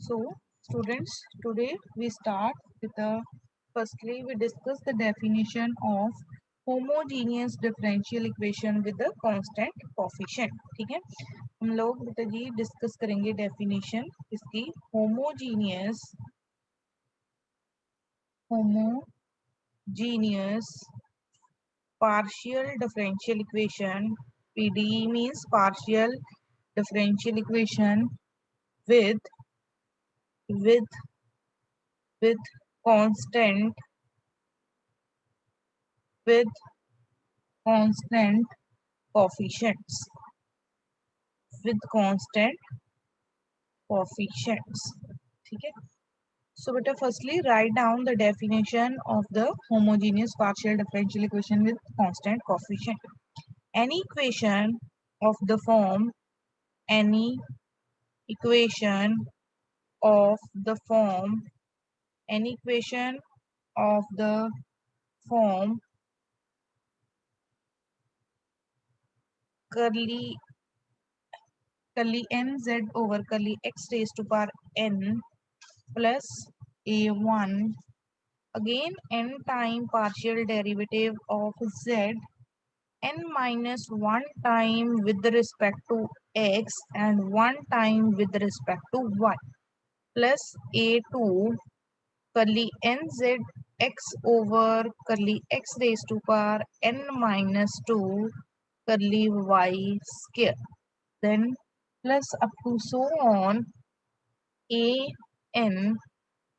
So, students, today we start with firstly we discuss the definition of homogeneous differential equation with the constant coefficient. ठीक है, हम लोग बेटा जी discuss करेंगे definition इसकी homogeneous partial differential equation. PDE means partial differential equation with with with constant with constant coefficients with constant coefficients. ठीक है, so beta firstly write down the definition of the homogeneous partial differential equation with constant coefficient. Any equation of the form any equation of the form any equation of the form curly n z over curly x raised to power n plus a1 again n time partial derivative of z n minus 1 time with respect to x and 1 time with respect to y plus a2 curly nz x over curly x raised to power n minus 2 curly y square, then plus up to so on a n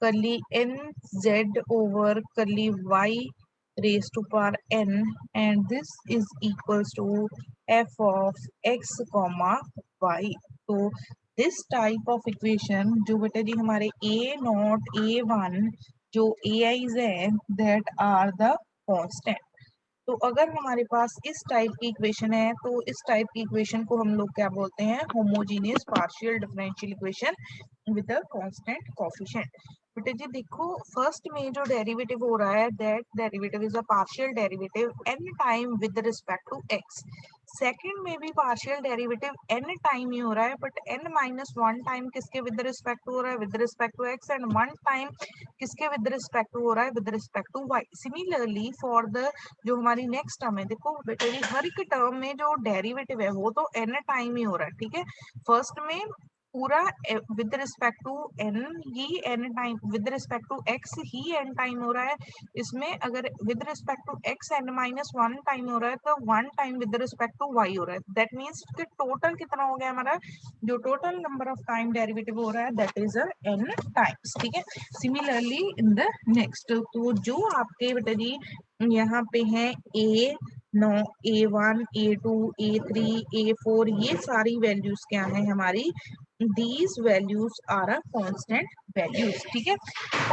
curly n z over curly y raised to power n, and this is equals to f of x comma y. तो this type of equation जो बेटा जी हमारे a not a1 जो ai's है that are the constant. तो अगर हमारे पास इस टाइप की इक्वेशन है तो इस टाइप की इक्वेशन को हम लोग क्या बोलते हैं, homogeneous partial differential equation with a constant coefficient. बेटा जी देखो फर्स्ट में जो डेरिवेटिव हो रहा है that derivative is a partial derivative n time with respect to x. Second में भी पार्शियल डेरिवेटिव n टाइम ही हो रहा है बट n माइनस 1 टाइम किसके विद रिस्पेक्ट टू हो रहा है, with respect to x, and 1 time किसके विद रिस्पेक्ट टू हो रहा है, with respect to y. Similarly for the जो हमारी नेक्स्ट टर्म है, देखो बेटा जी हर एक टर्म में जो डेरिवेटिव है वो तो n टाइम ही हो रहा है. ठीक है, फर्स्ट में पूरा विद रिस्पेक्ट टू n ही n time, with respect to x ही n टाइम हो रहा है. इसमें अगर with respect to x n minus 1 time हो रहा है तो 1 time with respect to y हो रहा है. दैट मीन्स कि टोटल कितना हो गया हमारा, जो total number of time derivative हो रहा है दैट इज n टाइम्स. ठीक है, सिमिलरली इन द नेक्स्ट तो जो आपके बेटा जी यहाँ पे है a no a1 a2 a3 a4 ये सारी वैल्यूज क्या है हमारी, these values are a constant values. ठीक है,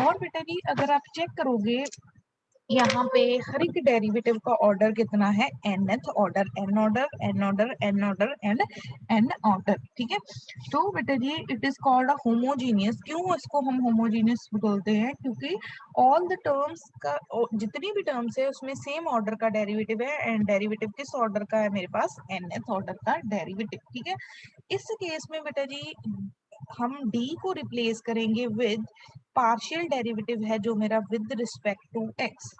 और बेटा जी अगर आप चेक करोगे यहाँ पे हर एक डेरिवेटिव का ऑर्डर कितना है, nth order, n order n order n order and n order. ठीक है, तो बेटा जी it is called a homogeneous. क्यों इसको हम होमोजीनियस बोलते हैं, क्योंकि ऑल द टर्म्स का जितनी भी टर्म्स है उसमें सेम ऑर्डर का डेरिवेटिव है, एंड डेरिवेटिव किस ऑर्डर का है मेरे पास, nth ऑर्डर का डेरिवेटिव. ठीक है, इस केस में बेटा जी हम d को रिप्लेस करेंगे विद पार्शियल डेरिवेटिव है जो मेरा with respect to x.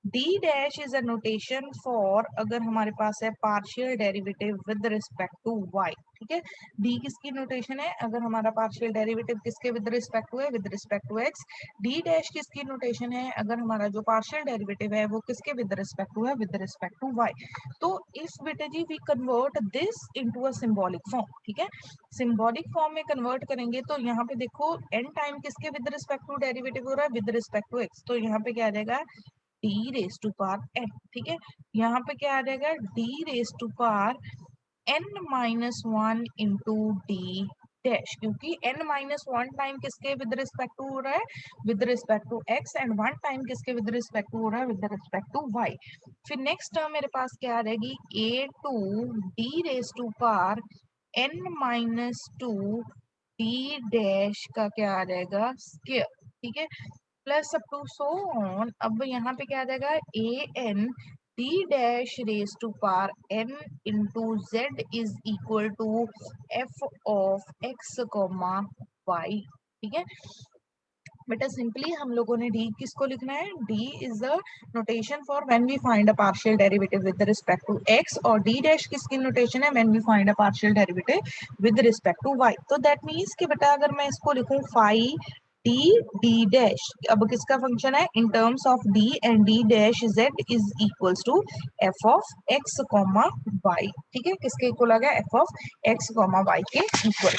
d dash is a notation for अगर हमारे पास है partial derivative with respect to y. ठीक है, d किसकी नोटेशन है, अगर हमारा पार्शियल डेरिवेटिव किसके विद रिस्पेक्ट टू है, with respect to x. d dash किसकी नोटेशन है, अगर हमारा जो पार्शियल डेरिवेटिव है वो किसके विद रिस्पेक्ट टू है, विद रिस्पेक्ट टू y. तो इफ बेटा जी we convert this into a symbolic form, ठीक है, सिंबॉलिक फॉर्म में कन्वर्ट करेंगे तो यहाँ पे देखो n टाइम किसके विद रिस्पेक्ट टू डेरिवेटिव हो रहा है, विद रिस्पेक्ट टू x. तो यहाँ पे क्या आ जाएगा, d raise to power n. ठीक है, यहाँ पे क्या आ जाएगा, d raise to power n minus 1 into d dash, क्योंकि n माइनस 1 टाइम किसके विद रिस्पेक्ट टू हो रहा है, with respect to x, and 1 time किसके विद रिस्पेक्ट टू हो रहा है, विद रिस्पेक्ट टू y. फिर नेक्स्ट टर्म मेरे पास क्या आ जाएगी, a2 d raise to power n minus 2 d dash का क्या आ जाएगा, स्क्वायर. ठीक है, plus up to so on. अब यहाँ पे क्या आ जाएगा, A N D dash raise to power N into Z is equal to F of x comma Y. ठीक है बेटा, सिंपली हम लोगों ने डी किसको लिखना है, D is the notation for when we find a partial derivative with respect to X, और डी डैश किसकी नोटेशन है, when we find a partial derivative with respect to Y. तो दैट मीन्स कि बेटा अगर मैं इसको लिखूं फाई डी डी डैश, अब किसका फंक्शन है, in terms of D and D dash Z is equals to F of x comma Y. ठीक है, किसके इक्वल आ गया, F of x comma Y के इक्वल।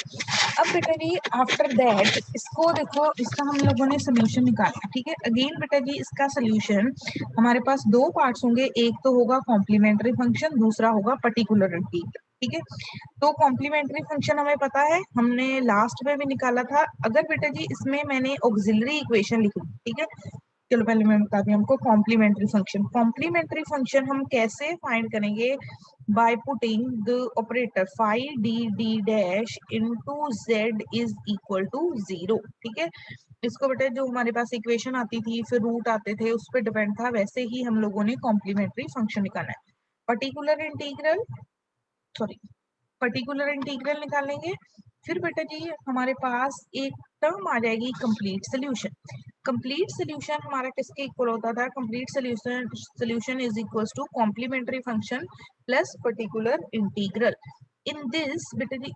अब बेटा जी आफ्टर दैट इसको देखो, इसका हम लोगों ने सोल्यूशन निकाला। ठीक है, अगेन बेटा जी इसका सोल्यूशन हमारे पास दो पार्ट्स होंगे, एक तो होगा कॉम्प्लीमेंट्री फंक्शन, दूसरा होगा पर्टिकुलर इंटीग्रल। ठीक है, तो कॉम्प्लीमेंट्री फंक्शन हमें पता है, हमने लास्ट में भी निकाला था। अगर बेटा जी इसमें मैंने ऑक्सिलरी इक्वेशन लिखी, ठीक है, चलो पहले मैं बताती हूँ हमको कॉम्प्लीमेंट्री फंक्शन हम कैसे फाइंड करेंगे, by putting the operator phi D D dash into Z is equal to 0। ठीक है, इसको बेटा जो हमारे पास इक्वेशन आती थी फिर रूट आते थे उस पर डिपेंड था, वैसे ही हम लोगों ने कॉम्प्लीमेंट्री फंक्शन निकालना है। Particular integral sorry particular integral निकालेंगे, फिर बेटा जी हमारे पास एक टर्म आ जाएगी कंप्लीट सोल्यूशन। कंप्लीट सोल्यूशन हमारा किसके इक्वल होता था, complete solution is equals to complementary function plus particular integral. In this बेटा जी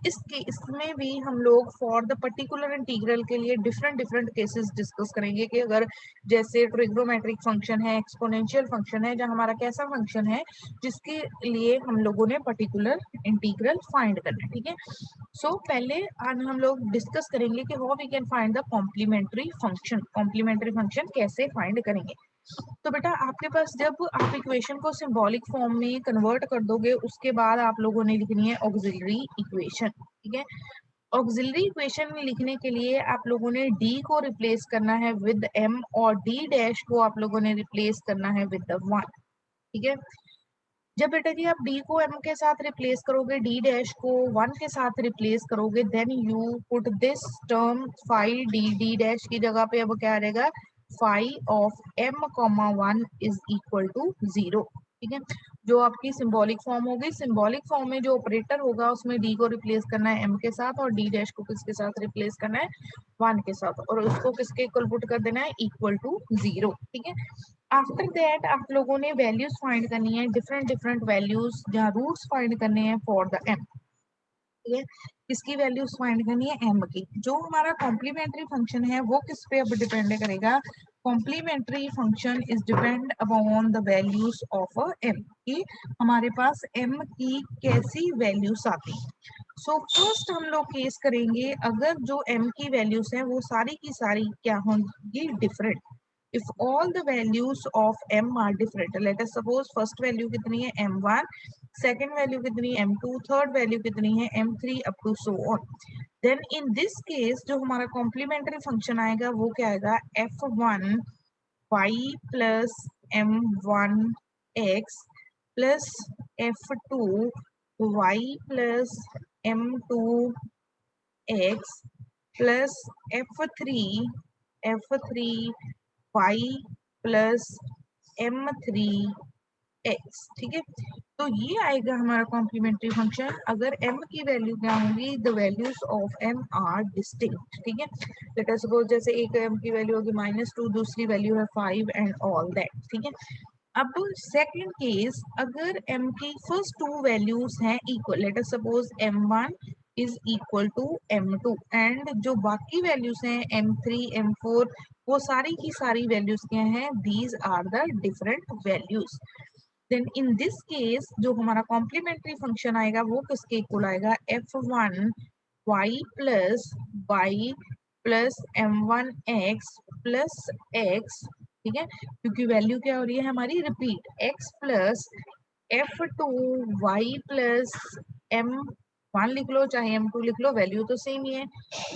इसमें भी हम लोग फॉर द पर्टिकुलर इंटीग्रल के लिए डिफरेंट डिफरेंट केसेस डिस्कस करेंगे कि अगर जैसे ट्रिग्नोमेट्रिक फंक्शन है, एक्सपोनेंशियल फंक्शन है, जहाँ हमारा कैसा फंक्शन है जिसके लिए हम लोगों ने पर्टिकुलर इंटीग्रल फाइंड करना है। ठीक है, सो पहले आज हम लोग डिस्कस करेंगे कि how we can find the complementary function कैसे फाइंड करेंगे। तो बेटा आपके पास जब आप इक्वेशन को सिंबॉलिक फॉर्म में कन्वर्ट कर दोगे, उसके बाद आप लोगों ने लिखनी है ऑक्सिलरी इक्वेशन। ठीक है, ऑक्सिलरी इक्वेशन लिखने के लिए आप लोगों ने डी को रिप्लेस करना है विद एम, और डी डैश को आप लोगों ने रिप्लेस करना है विद द 1। ठीक है, जब बेटा जी आप डी को एम के साथ रिप्लेस करोगे, डी डैश को 1 के साथ रिप्लेस करोगे, then you put this term phi D D dash की जगह पे अब क्या आ जाएगा, phi of M comma 1 is equal to 0। ठीक है, जो आपकी सिंबॉलिक फॉर्म होगी, सिंबॉलिक फॉर्म में जो ऑपरेटर होगा उसमें डी को रिप्लेस करना है एम के साथ, और डी डैश को किसके साथ रिप्लेस करना है, 1 के साथ, और उसको किसके इक्वल पुट कर देना है, इक्वल टू 0। ठीक है, आफ्टर दैट आप लोगों ने वैल्यूज फाइंड करनी है, डिफरेंट डिफरेंट वैल्यूज, जहाँ रूट्स फाइंड करने हैं फॉर द एम। ठीक है, किसकी वैल्यूज फाइंड करनी है, एम की। जो हमारा कॉम्प्लीमेंट्री फंक्शन है वो किस पे अब डिपेंड करेगा, complementary function is depend upon the values of M, कि हमारे पास एम की कैसी वैल्यूज आती है। सो फर्स्ट हम लोग केस करेंगे, अगर जो एम की वैल्यूज हैं वो सारी की सारी क्या होंगी, different. if all the values of m are different, let us suppose first value कितनी है m1, second value कितनी है m2, third value कितनी है m3 up to so on, then in this case जो हमारा complementary function आएगा वो क्या आएगा, f1 y plus m1 x plus f2 y plus m2 x plus f3 y plus m3 x। ठीक है, तो ये आएगा हमारा कॉम्प्लीमेंट्री फंक्शन अगर m की वैल्यू क्या होंगी, the values of m are distinct. ठीक है, लेट अस सपोज जैसे एक m की वैल्यू होगी -2, दूसरी वैल्यू है 5 एंड ऑल दैट। ठीक है, अब सेकंड केस, अगर m की फर्स्ट टू वैल्यूज हैं equal, let us suppose m1 is equal to m2, and जो बाकी वैल्यूज हैं m3 m4 वो सारी की सारी वैल्यूज क्या हैं, these are the different values. Then in this case जो हमारा कॉम्प्लीमेंट्री फंक्शन आएगा वो किसके इक्वल आएगा, f1 y plus y plus m1 x plus x। ठीक है, क्योंकि वैल्यू क्या हो रही है हमारी, repeat, x plus f2 y plus m1 लिख लो चाहे m2 लिख लो, वैल्यू तो सेम ही है,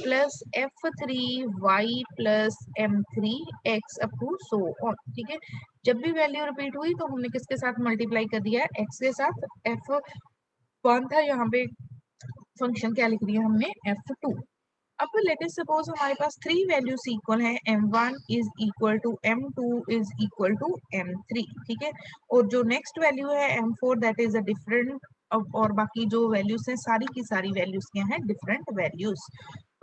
plus f3 y plus m3 x up to so on. ठीक है, जब भी वैल्यू रिपीट हुई तो हमने किसके साथ मल्टीप्लाई कर दिया है, x के साथ। f1 था, यहाँ पे फंक्शन क्या लिख दिया हमने, f2। अब लेट अस सपोज हमारे पास 3 वैल्यूज इक्वल है, m1 is equal to m2 is equal to m3। ठीक है, और जो नेक्स्ट वैल्यू है m4 that is a different, और बाकी जो वैल्यूज हैं सारी की सारी वैल्यूज क्या हैं, डिफरेंट वैल्यूज।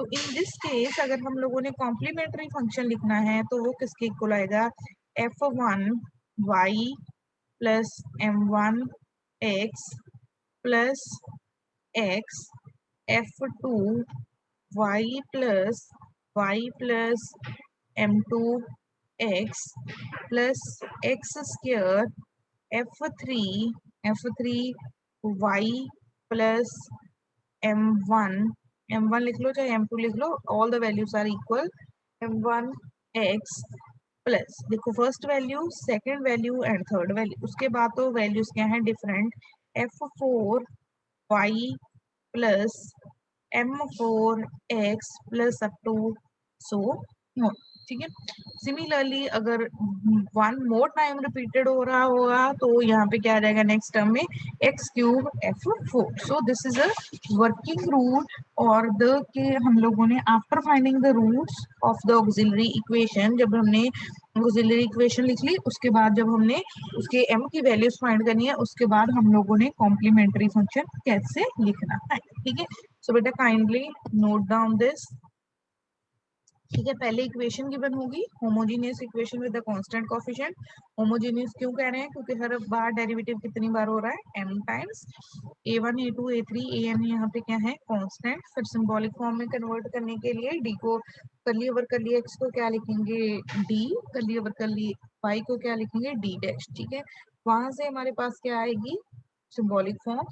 तो इन दिस केस अगर हम लोगों ने कॉम्प्लीमेंट्री फंक्शन लिखना है तो वो किसके इक्वल आएगा, f1 y plus m1 x plus x f2 y plus m2 x plus x square f3 y plus m1 लिख लो चाहे m2 लिख लो, all the values are equal, m1 x plus देखो first value second value and third value, उसके बाद तो values क्या है different, f4 y plus m4 x plus up to so on, ठीक है। सिमिलरली अगर वन मोर टाइम रिपीटेड हो रहा होगा तो यहाँ पे क्या आ जाएगा नेक्स्ट टर्म में X cube f4। So this is a working rule और द के हम लोगों ने after finding the roots of the auxiliary equation, जब हमने ऑक्सिलरी इक्वेशन लिख ली उसके बाद जब हमने उसके m की वैल्यूज फाइंड करनी है उसके बाद हम लोगों ने कॉम्प्लीमेंट्री फंक्शन कैसे लिखना है, ठीक है। सो बेटा काइंडली नोट डाउन दिस, ठीक है। पहले इक्वेशन गिवन होगी homogeneous equation with the constant coefficient. Homogeneous क्यों कह रहे हैं, क्योंकि हर बार डेरिवेटिव कितनी बार हो रहा है, m times a1 a2 a3 an यहाँ पे क्या है कांस्टेंट। फिर सिंबॉलिक फॉर्म में कन्वर्ट करने के लिए d को करली ओवर करली x को क्या लिखेंगे d, करली ओवर करली y को क्या लिखेंगे d डैश, ठीक है। वहां से हमारे पास क्या आएगी सिंबॉलिक फॉर्म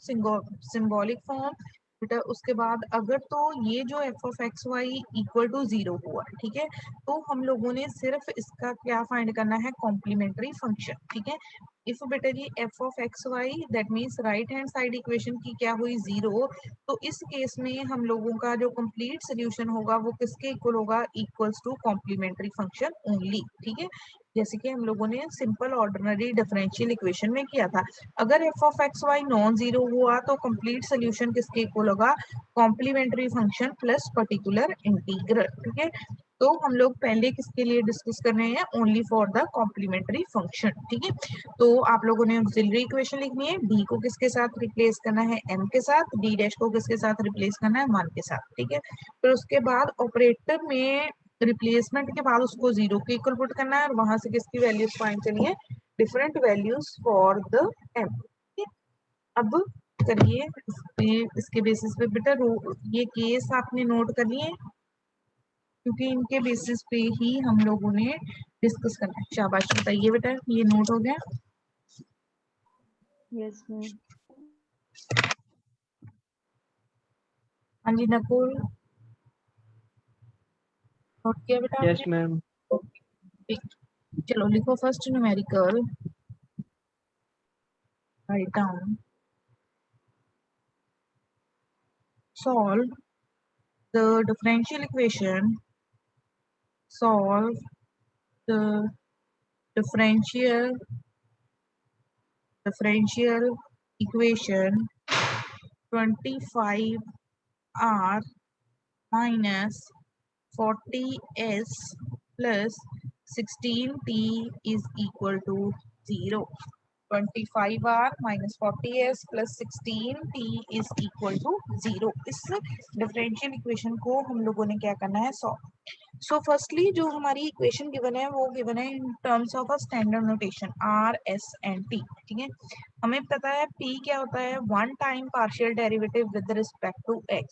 बेटा। उसके बाद अगर तो ये जो F of X Y equal to 0 हुआ, ठीक है, तो हम लोगों ने सिर्फ इसका क्या फाइंड करना है कॉम्प्लीमेंट्री फंक्शन, ठीक है। इफ बेटा जी F of X Y that means right hand side equation की क्या हुई 0, तो इस केस में हम लोगों का जो कंप्लीट सोल्यूशन होगा वो किसके इक्वल होगा, equals to complementary function only, ठीक है। जैसे कि हम लोगों ने सिंपल ऑर्डिनरी डिफरेंशियल इक्वेशन में किया था। अगर F of X Y non zero हुआ तो कंप्लीट सोल्यूशन किसके इक्वल होगा, complementary function plus particular integral, ठीक है। तो हम लोग पहले किसके लिए डिस्कस कर रहे हैं, only for the complementary function, ठीक है। तो आप लोगों ने ऑक्सिलरी इक्वेशन लिखनी है, डी को किसके साथ रिप्लेस करना है m के साथ, डी डैश को किसके साथ रिप्लेस करना है 1 के साथ, ठीक है। फिर उसके बाद ऑपरेटर में रिप्लेसमेंट के बाद उसको 0 के इक्वल पुट करना है और वहां से किसकी वैल्यूज फाइंड करनी है, different values for the m, ठीक है। अब करिए इसके बेसिस पे बेटा ये केस आपने नोट कर लिए क्योंकि इनके बेसिस पे ही हम लोगों ने डिस्कस करना है। शाबाश बताइए बेटा, ये नोट हो गया? Yes ma'am. हाँ जी नकुल, नोट किया बेटा यस आपने? मैम। चलो लिखो first numerical, write down, solve the differential equation, solve the differential equation 25r minus 40s plus 16t is equal to 0. 25r minus 40s plus 16t is equal to 0. इस differential equation को हम लोगों ने क्या करना है, सॉल्व। सो फर्स्टली जो हमारी इक्वेशन गिवन है वो गिवन है in terms of a standard notation r s and t, ठीक है। हमें पता है p क्या होता है, one time partial derivative with respect to x।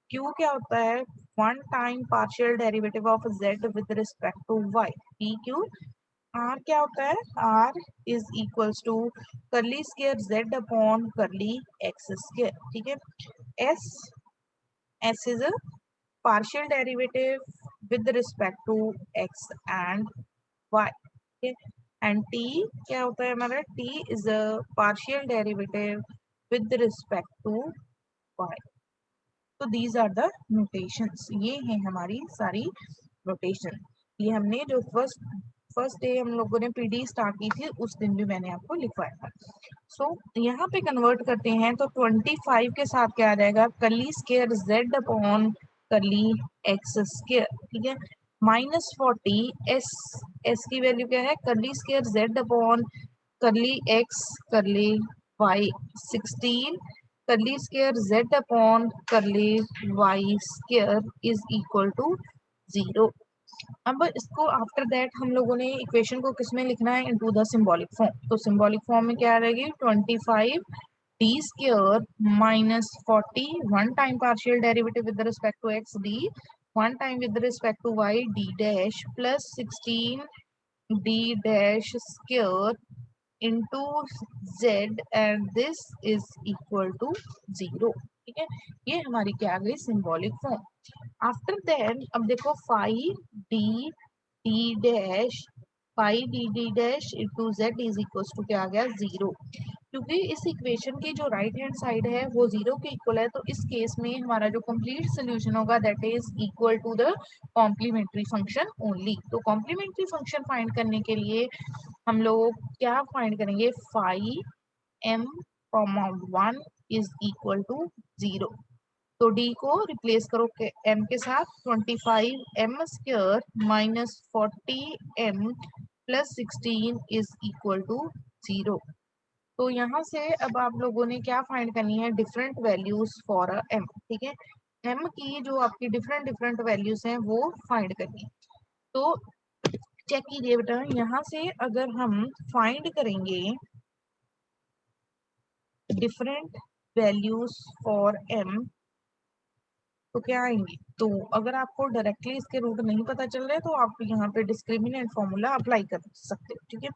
q क्या होता है, one time partial derivative of z with respect to y। p q r क्या होता है, r is equals to curly square z upon curly x square, ठीक है। s इज a partial derivative with respect to x and y, okay? And t क्या होता है हमारा, t is a partial derivative with respect to y. So these are the notations, ये हैं हमारी सारी notation। ये हमने जो फर्स्ट डे हम लोगों ने पीडी स्टार्ट की थी उस दिन भी मैंने आपको लिखवाया था। सो यहाँ पे कन्वर्ट करते हैं तो 25 के साथ क्या आ जाएगा, करली square z upon curly x square, ठीक है, माइनस 40 एस की वैल्यू क्या है, curly square z upon curly X curly Y 16 curly square z upon curly y square is equal to 0। अब इसको आफ्टर दैट हम लोगों ने इक्वेशन को किसमें लिखना है, इनटू द सिंबॉलिक फॉर्म। तो सिंबॉलिक फॉर्म में क्या रहेगी, 25 D square minus 40 one time partial derivative with respect to X D, one time with respect to Y D dash, plus 16 D dash square into Z and this is equal to 0। ठीक है, ये हमारी क्या आ गई symbolic form. After that अब देखो five D D dash, five D D dash into Z is equal to क्या आ गया 0। क्योंकि इस इक्वेशन की जो राइट हैंड साइड है वो 0 के इक्वल है, तो इस केस में हमारा जो कंप्लीट सोल्यूशन होगा that is equal to the complementary function only. तो कॉम्प्लीमेंट्री फंक्शन फाइंड करने के लिए हम लोग क्या फाइंड करेंगे, five M comma 1 is equal to 0। तो डी को रिप्लेस करो एम के साथ, 25 M square minus 40 M plus 16 is equal to 0। तो यहाँ से अब आप लोगों ने क्या फाइंड करनी है, डिफरेंट वैल्यूज फॉर एम। ठीक है, एम की जो आपकी डिफरेंट डिफरेंट वैल्यूज हैं वो फाइंड करनी है। तो चेक कीजिए बेटा, यहाँ से अगर हम फाइंड करेंगे डिफरेंट वैल्यूज फॉर एम तो क्या आएंगे। तो अगर आपको डायरेक्टली इसके रूट नहीं पता चल रहे तो आप यहाँ पे डिस्क्रिमिनेंट फॉर्मूला अप्लाई कर सकते हो। ठीक है,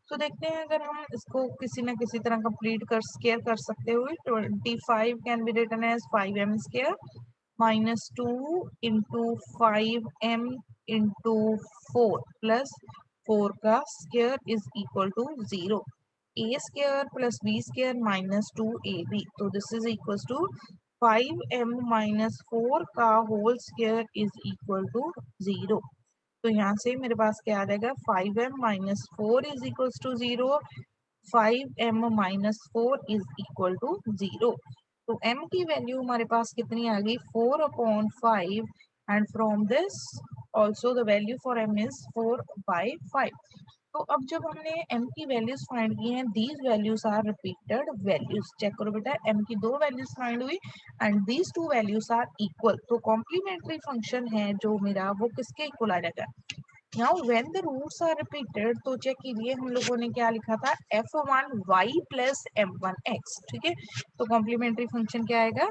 तो देखते हैं अगर हम इसको किसी ना किसी तरह कंप्लीट कर स्क्वायर कर सकते हुए, 25 can be written as 5m square minus 2 into 5m into 4 plus 4 का square is equal to 0। A square plus B square minus 2ab, तो this is equal to 5m minus 4 का whole square is equal to 0। तो यहाँ से मेरे पास क्या आ जाएगा, 5m minus 4 is equal to 0, 5m minus 4 is equal to 0। तो m की वैल्यू हमारे पास कितनी आ गई, 4 upon 5, and from this also the value for m is 4 by 5। तो अब जब हमने m की वैल्यूज फाइंड की हैं, these values are repeated values. Check करो बेटा, m की दो वैल्यूज फाइंड हुई and these two values are equal. तो कॉम्प्लीमेंट्री फंक्शन है जो मेरा वो किसके इक्वल आ जाएगा। Now when the roots are repeated, तो चेक कीजिए हम लोगों ने क्या लिखा था, f1y प्लस m1x। ठीक है, तो कॉम्प्लीमेंट्री फंक्शन क्या आएगा,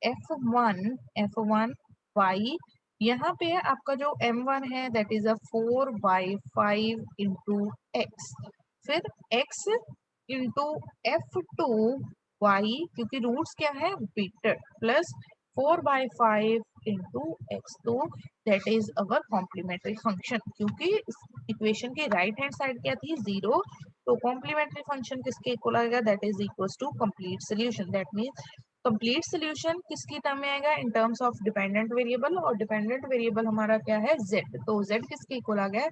f1y, यहाँ पे आपका जो m1 है that is a 4/5 into X, फिर x इंटू f2y, क्योंकि रूट्स क्या है रिपीटेड, प्लस 4/5 इंटू एक्स। तो that is our complementary function. क्योंकि इक्वेशन की राइट हैंड साइड क्या थी 0, तो कॉम्प्लीमेंट्री फंक्शन किसके इक्वल आएगा, that is equal to complete solution. That means complete solution किसकी टर्म में आएगा, in terms of dependent variable, और डिपेंडेंट वेरिएबल हमारा क्या है z। तो z किसके इक्वल आ गया,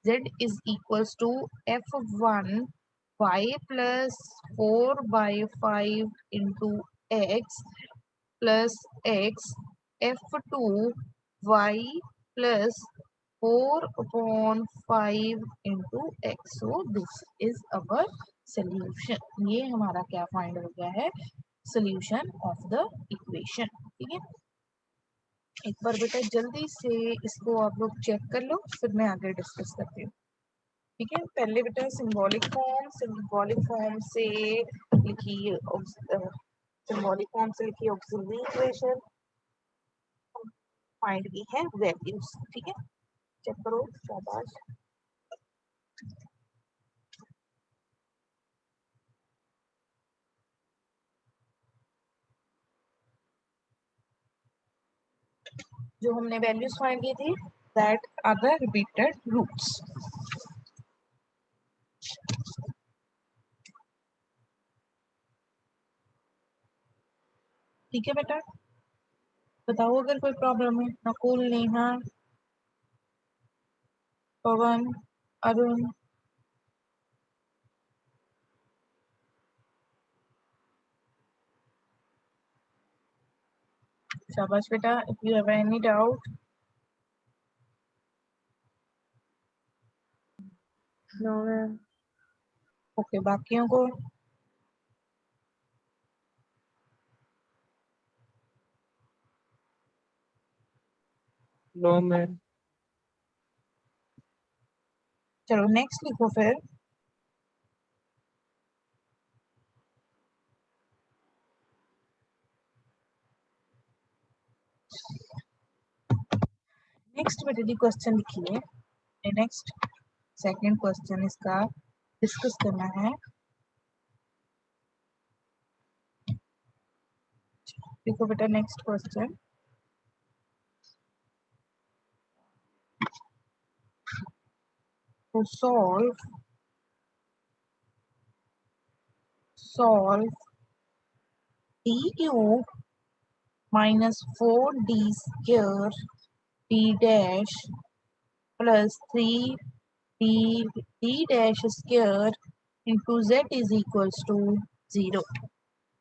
z is equals to f1 y plus 4/5 into X plus x f2 y plus 4/5 into X. So this is our solution. ये हमारा क्या फाइंड हो गया है, सोल्यूशन ऑफ द इक्वेशन। ठीक है, एक बार बेटा जल्दी से इसको आप लोग चेक कर लो, फिर मैं आगे डिस्कस करती हूँ। ठीक है, पहले बेटा सिंबॉलिक फॉर्म से लिखिए, सिंबॉलिक फॉर्म से लिखिए ऑक्सिलरी इक्वेशन, फाइंड की है वैल्यूज। ठीक है, चेक करो, शाबाश। जो हमने वैल्यूज फाइंड की थी that are the repeated roots. ठीक है बेटा, बताओ अगर कोई प्रॉब्लम है। नकुल, नेहा, पवन, अरुण, शाबाश बेटा। If you have any doubt, no ma'am. Okay, बाकियों को नो में। चलो नेक्स्ट लिखो फिर। नेक्स्ट बेटे दी क्वेश्चन लिखिए। नेक्स्ट सेकंड क्वेश्चन इसका डिस्कस करना है। देखो बेटा next question, to solve d cube minus 4d square d dash plus 3d d dash square into z is equals to 0।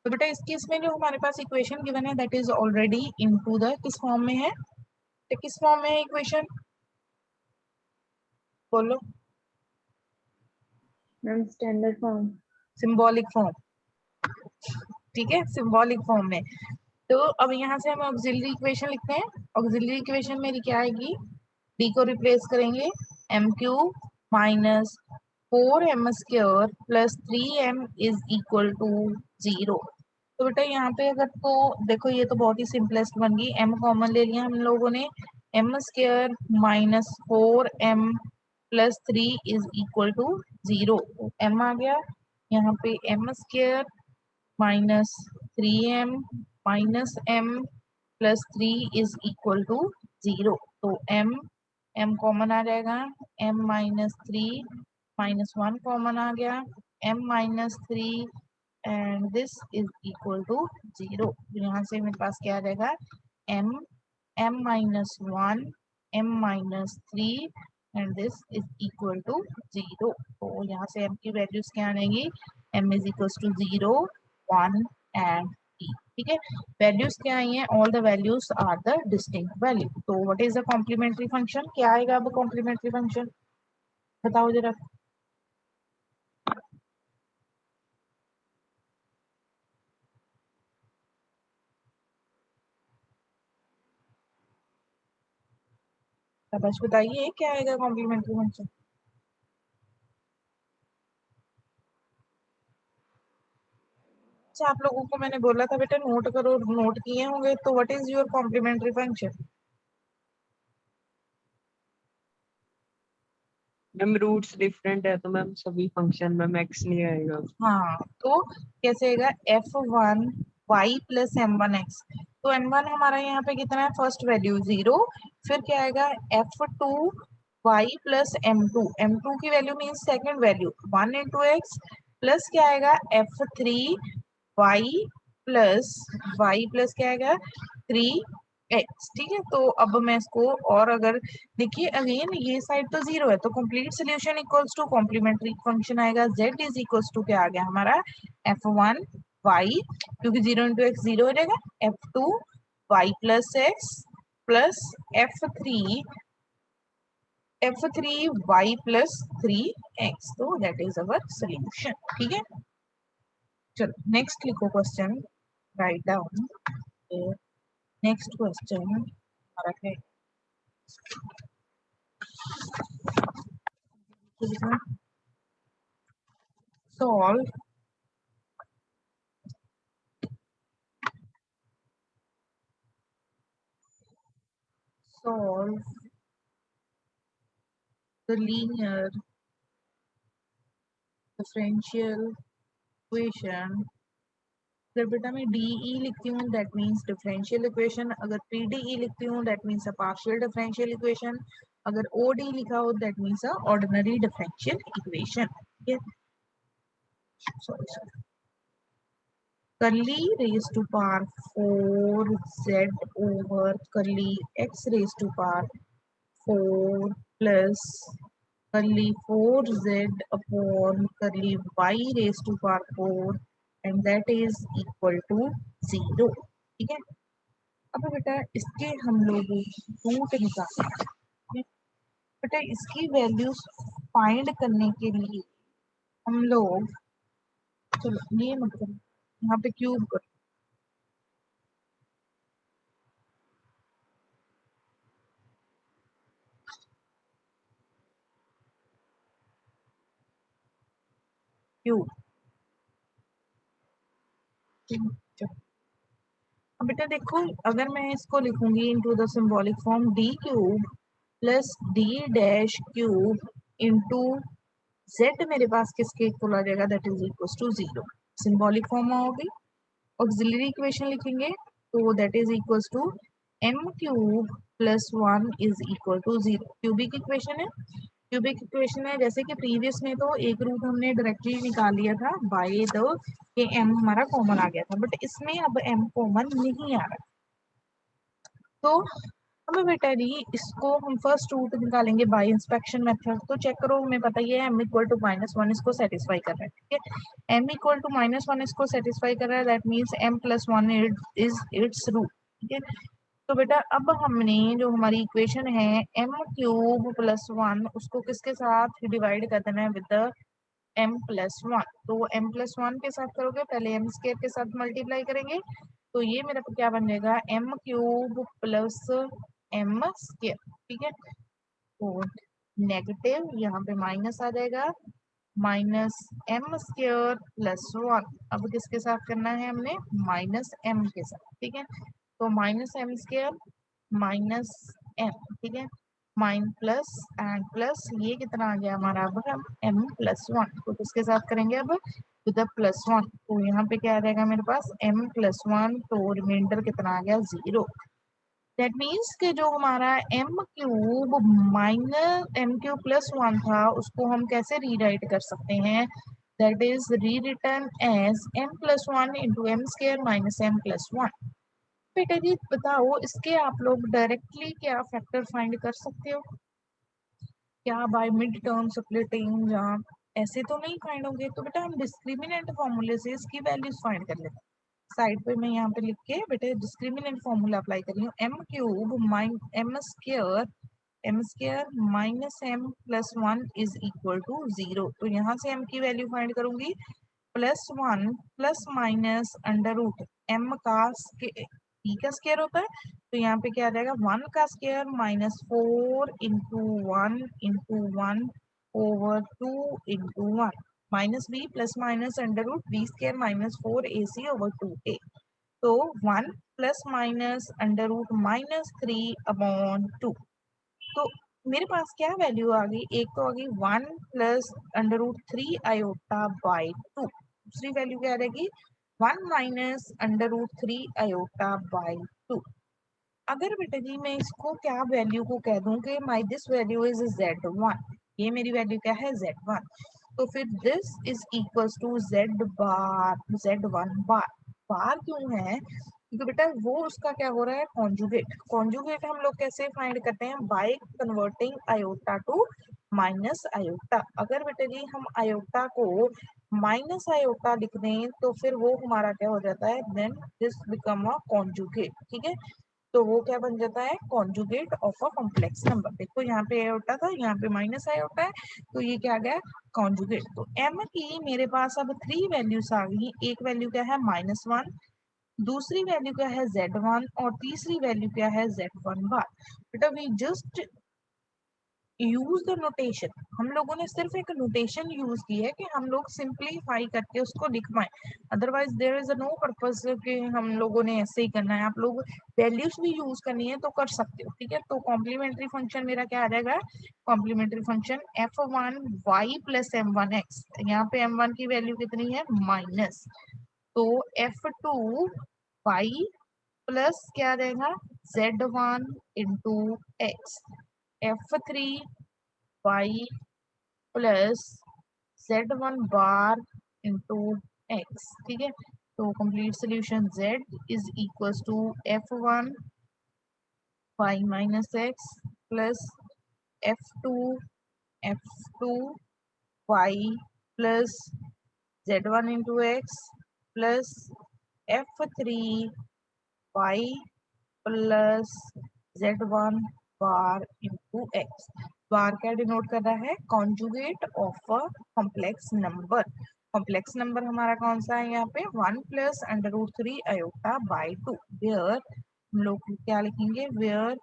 तो बेटा इस केस में जो हमारे पास इक्वेशन गिवन है that is already into the किस फॉर्म में है, तो किस फॉर्म में है इक्वेशन बोलो। Ma'am standard form. Symbolic form, ठीक है, सिंबॉलिक फॉर्म में। तो अब यहाँ से हम ऑक्सिलरी इक्वेशन लिखते हैं। ऑक्सिलरी इक्वेशन मेरी क्या आएगी, डी को रिप्लेस करेंगे M cube minus 4m² plus 3m is equal to 0। तो बेटा यहाँ पे अगर तो देखो ये तो बहुत ही सिंपलेस्ट बन गई, m कॉमन ले लिया हम लोगों ने, m² minus 4m plus 3 is equal to 0। m आ गया यहाँ पे, m² minus 3m minus m plus 3 is equal to 0। तो m कॉमन आ जाएगा, m माइनस 3 माइनस 1 कॉमन आ गया, m minus 3 and this is equal to 0। यहाँ से मेरे पास क्या आ जाएगा, m minus 1 m minus 3 and this is equal to 0। तो यहाँ से m की वैल्यूज क्या आएंगी, m is equal to 0 1 and 3। ठीक है, वैल्यूज क्या आई हैं, all the values are the distinct value. तो what is the complementary function, क्या आएगा अब कॉम्प्लीमेंट्री फंक्शन बताओ जरा। बस बताइए क्या आएगा कॉम्प्लीमेंट्री फंक्शन। अच्छा आप लोगों को मैंने बोला था बेटा नोट करो, नोट किए होंगे, तो what is your complementary function. Ma'am roots different है तो मैम सभी फंक्शन में मैक्स नहीं आएगा। हाँ तो कैसे आएगा, f1 y plus m1 x। तो m1 हमारा यहाँ पे कितना है, फर्स्ट वैल्यू 0, फिर क्या आएगा f2 y प्लस m2 की value mean second value 1 into X, plus क्या आएगा f3 y प्लस क्या आएगा 3x। ठीक है, तो अब मैं इसको और अगर देखिए अगेन ये साइड तो 0 है तो complete solution equals to complementary function आएगा, z इज इक्वल्स टू क्या आ गया हमारा f1 y, क्योंकि 0 इंटू एक्स 0 हो जाएगा, f2 y plus x plus f3 y plus 3x। तो दैट इज अवर सोल्यूशन। ठीक है, चलो नेक्स्ट लिखो question, write down. Next question हमारा है, solve the linear differential equation। अगर बेटा मैं DE लिखती हूँ दैट मीन्स डिफरेंशियल इक्वेशन, अगर PDE लिखती हूँ that means a partial differential equation, अगर OD लिखा हो that means a ordinary differential equation. ठीक है, sorry curly raised to power 4z over curly x raised to power 4 plus curly 4z upon curly y raised to power 4 and that is equal to 0। ठीक है, अब बेटा इसके हम लोग root निकालेंगे। बेटा इसकी वैल्यूज फाइंड करने के लिए हम लोग, चलो ये मतलब यहाँ पे क्यूब करो, क्यूब। अब बेटा देखो, अगर मैं इसको लिखूंगी into the symbolic form D cube plus D dash cube into Z, मेरे पास किसके इक्वल आ जाएगा, that is equal to 0। Symbolic form में होगी। ऑक्सिलरी इक्वेशन लिखेंगे तो that is equal to m cube plus 1 is equal to 0। Cubic equation है, क्यूबिक इक्वेशन है। जैसे कि प्रीवियस में तो एक रूट हमने डायरेक्टली निकाल लिया था बाय द कि m हमारा कॉमन आ गया था, बट इसमें अब m कॉमन नहीं आ रहा। तो अब बेटा जी इसको हम फर्स्ट रूट निकालेंगे बाय इंस्पेक्शन मेथड। तो चेक करो, हमें पता ही है m इक्वल टू -1 इसको सेटिस्फाई कर रहा है, ठीक है। m इक्वल टू -1 इसको सेटिस्फाई कर रहा है, that means m plus 1 is its root, ठीक है। तो बेटा अब हमने जो हमारी इक्वेशन है m क्यूब प्लस 1 उसको किसके साथ डिवाइड कर देना है, विद द m प्लस 1। तो m प्लस 1 के साथ करोगे, पहले m स्क्वायर के साथ मल्टीप्लाई करेंगे, तो ये मेरा क्या बन जाएगा, m cube plus m square, ठीक है। तो नेगेटिव यहाँ पे माइनस आ जाएगा, माइनस m स्क्वायर प्लस 1। अब किसके साथ करना है हमने, माइनस m के साथ, ठीक है। तो minus m square minus m, ठीक है, माइन प्लस एंड प्लस, ये कितना आ गया हमारा, अब हम m प्लस 1 तो किसके साथ करेंगे अब, विद प्लस 1। तो यहाँ पे क्या आ जाएगा मेरे पास m प्लस 1, तो रिमाइंडर कितना आ गया 0। दैट मीन्स कि जो हमारा m cube minus m cube plus 1 था उसको हम कैसे रीराइट कर सकते हैं, that is rewritten as m plus 1 into m square minus m plus 1। बेटा जी बताओ, इसके आप लोग डायरेक्टली क्या फैक्टर फाइंड कर सकते हो क्या, बाय मिड टर्म स्प्लिटिंग, या ऐसे तो नहीं फाइंड होंगे। तो बेटा हम डिस्क्रिमिनेंट फॉर्मूले से इसकी वैल्यूज फाइंड कर लेते हैं। साइड पे मैं यहाँ पे लिख के बेटे डिस्क्रिमिनेंट फॉर्मूला अप्लाई कर रही हूँ, m cube minus m square minus m plus 1 is equal to 0। तो यहाँ से m की वैल्यू फाइंड करूंगी, plus 1 plus minus under root m का e का स्क्वायर होता है, तो यहाँ पे क्या आ जाएगा 1 का square minus 4 into 1 into 1 over 2 into 1 minus b plus minus under root b square minus 4ac over 2a। तो 1 plus minus under root minus 3 upon 2। तो मेरे पास क्या वैल्यू आ गई, एक तो आ गई 1 plus under root 3 iota by 2, दूसरी वैल्यू क्या रहेगी 1 minus under root 3 iota by 2। अगर बेटा जी मैं इसको क्या वैल्यू को कह दूं कि my this value is z1, ये मेरी वैल्यू क्या है z1, तो फिर this is equals to z1 bar. Bar क्यों है, क्योंकि बेटा वो उसका क्या हो रहा है, कॉन्जुगेट। कॉन्जुगेट हम लोग कैसे फाइंड करते हैं, by converting iota to minus iota. अगर बेटा जी हम आयोटा को माइनस आयोटा लिख दें तो फिर वो हमारा क्या हो जाता है, then this become a conjugate, ठीक है। तो वो क्या बन जाता है, conjugate of a complex number. देखो यहाँ पे आयोटा था, यहाँ पे माइनस आयोटा है, तो ये क्या आ गया, कॉन्जुगेट। तो m की मेरे पास अब 3 वैल्यूज आ गई, एक वैल्यू क्या है -1, दूसरी वैल्यू क्या है z1, और तीसरी वैल्यू क्या है z1 बार। बेटा we just use the notation, हम लोगों ने सिर्फ एक नोटेशन यूज की है कि हम लोग सिंप्लीफाई करके उसको लिख पाए, otherwise there is no purpose कि हम लोगों ने ऐसे ही करना है। आप लोग वैल्यूज भी यूज करनी है तो कर सकते हो, ठीक है। तो कॉम्प्लीमेंट्री फंक्शन मेरा क्या आ जाएगा, complementary function f1y plus m1x, यहाँ पे m1 की वैल्यू कितनी है माइनस, तो f2y प्लस क्या रहेगा z1 into X, f3 y plus z1 bar into X, ठीक है। तो complete solution z is equals to f1 y minus X plus f2 f2 y plus z1 into X plus f3 y plus z1 bar into X. Bar क्या denote कर रहा है, conjugate of a complex number. Complex number हमारा कौन सा है यहाँ पे, 1 plus under root 3 iota by 2, where हम लोग क्या लिखेंगे, where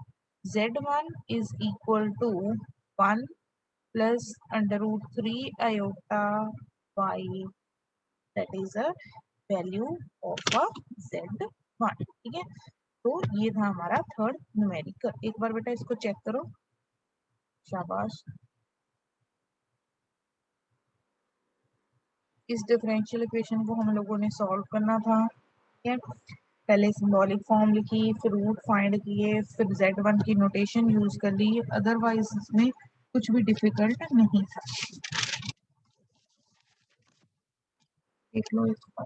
z1 is equal to 1 plus under root 3 iota y, that is a value of a z1, ठीक है। तो ये था हमारा थर्ड न्यूमेरिकल। एक बार बेटा इसको चेक करो, शाबाश। इस डिफरेंशियल इक्वेशन को हम लोगों ने सॉल्व करना था, ठीक है। पहले सिंबॉलिक फॉर्म लिखी, फिर रूट फाइंड किए, फिर z1 की नोटेशन यूज कर ली, अदरवाइज इसमें कुछ भी डिफिकल्ट नहीं था। देख लो इसको।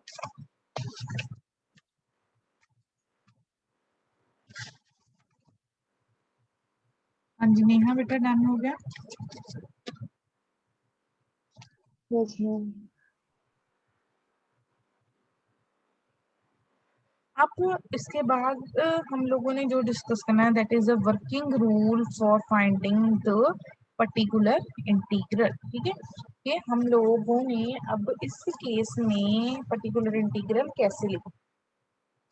हाँ जी नेहा बेटा, डन हो गया। Yes ma'am. अब इसके बाद हम लोगों ने जो डिस्कस करना है that is a working rule for finding the particular integral, ठीक है। ये हम लोगों ने अब इस केस में पर्टिकुलर इंटीग्रल कैसे लिखा।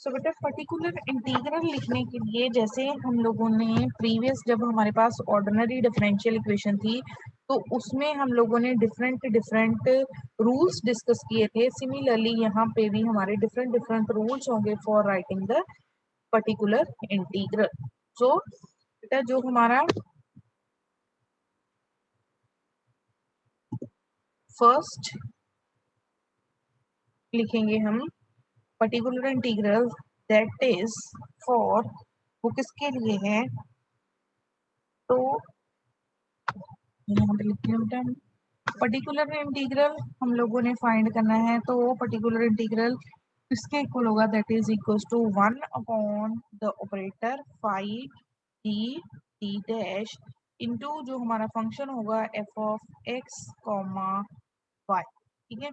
सो बेटा पर्टिकुलर इंटीग्रल लिखने के लिए जैसे हम लोगों ने प्रीवियस जब हमारे पास ऑर्डिनरी डिफरेंशियल इक्वेशन थी तो उसमें हम लोगों ने डिफरेंट डिफरेंट रूल्स डिस्कस किए थे, सिमिलरली यहाँ पे भी हमारे डिफरेंट डिफरेंट रूल्स होंगे for writing the particular integral. So बेटा जो हमारा फर्स्ट लिखेंगे हम particular integral that is for, वो किसके लिए है, तो यहाँ पे लिखते हैं बेटा पर्टिकुलर इंटीग्रल हम लोगों ने फाइंड करना है, तो वो पर्टिकुलर इंटीग्रल किसके इक्वल होगा, that is equal to 1 upon the operator five D T dash into जो हमारा फंक्शन होगा f of x comma Y, ठीक है।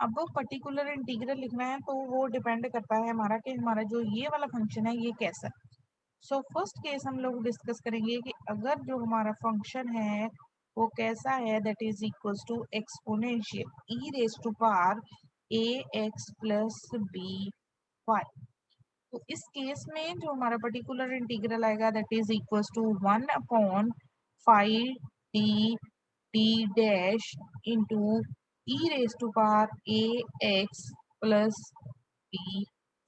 अब वो पर्टिकुलर इंटीग्रल लिखना है तो वो डिपेंड करता है हमारा कि हमारा जो ये वाला फंक्शन है ये कैसा है। सो फर्स्ट केस हम लोग डिस्कस करेंगे कि अगर जो हमारा फंक्शन है वो कैसा है, that is equals to exponential e raise to power A x plus B y. तो इस केस में जो हमारा पर्टिकुलर इंटीग्रल आएगा that is equals to 1 upon five D D dash into e raise to power A x plus B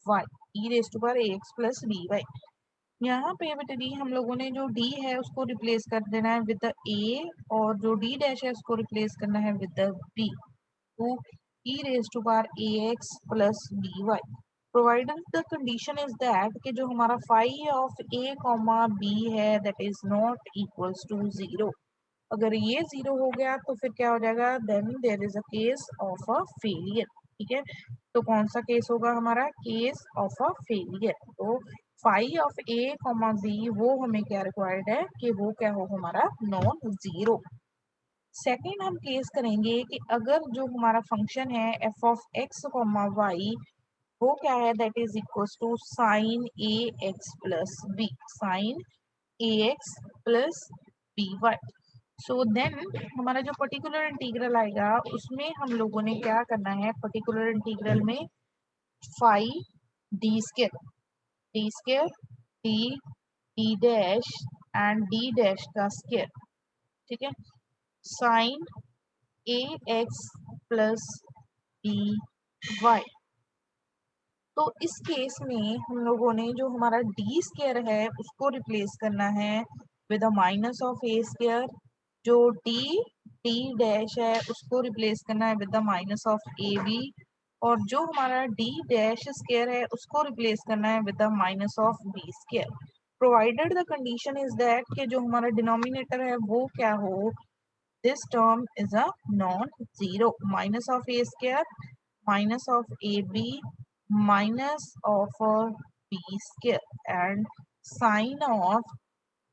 y, e raise to power A x plus B y. यहाँ पे बेटा D हम लोगों ने जो D है उसको रिप्लेस कर देना है विद द ए, और जो डी डैश है उसको रिप्लेस करना है विद द बी। तो E raise to power A x plus B Y provided the condition is that कि जो हमारा phi of A comma B है that is not equals to zero. अगर ये जीरो हो गया तो फिर क्या हो जाएगा, then there is a case of a failure, ठीक है। तो कौन सा केस होगा हमारा, केस ऑफ अ फेलियर। तो phi of A comma b वो हमें क्या रिक्वायर्ड है कि वो क्या हो हमारा नॉन जीरो। सेकेंड हम केस करेंगे कि अगर जो हमारा फंक्शन है f of x comma y वो क्या है, that is equals to sine a x plus b, sine a x plus B y. So then हमारा जो पर्टिकुलर इंटीग्रल आएगा उसमें हम लोगों ने क्या करना है, पर्टिकुलर इंटीग्रल में phi D square, D square D D dash and D dash का स्केयर, ठीक है, sine a x plus B y. तो इस केस में हम लोगों ने जो हमारा डी स्केयर है उसको रिप्लेस करना है with a minus of a square, जो डी डी डैश है उसको रिप्लेस करना है with the minus of a b, और जो हमारा डी डैश स्केयर है उसको रिप्लेस करना है with the minus of b square. Provided the condition is that कि जो हमारा डिनोमिनेटर है वो क्या हो, this term is a non zero, minus of a square minus of AB minus of B square and sine of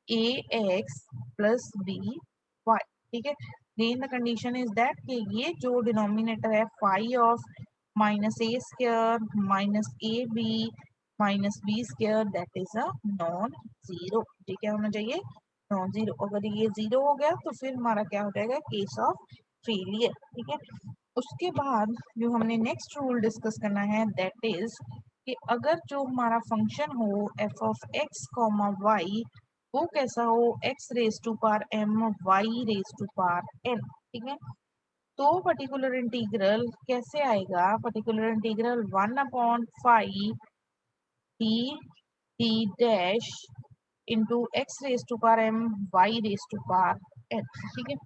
AX plus BY, ठीक है। Then the condition is that कि ये जो denominator है phi of minus A square minus AB minus B square that is a non zero, ठीक है, होना चाहिए नॉन जीरो। अगर ये जीरो हो गया तो फिर हमारा क्या हो जाएगा, केस ऑफ फेलियर, ठीक है। उसके बाद जो हमने नेक्स्ट रूल डिस्कस करना है दैट इज कि अगर जो हमारा फंक्शन हो f of x comma y वो कैसा हो, x raise to power m y raise to power n, ठीक है। तो पर्टिकुलर इंटीग्रल कैसे आएगा? Particular integral 1/5 T T dash into x raise to power m y raise to power n, ठीक है।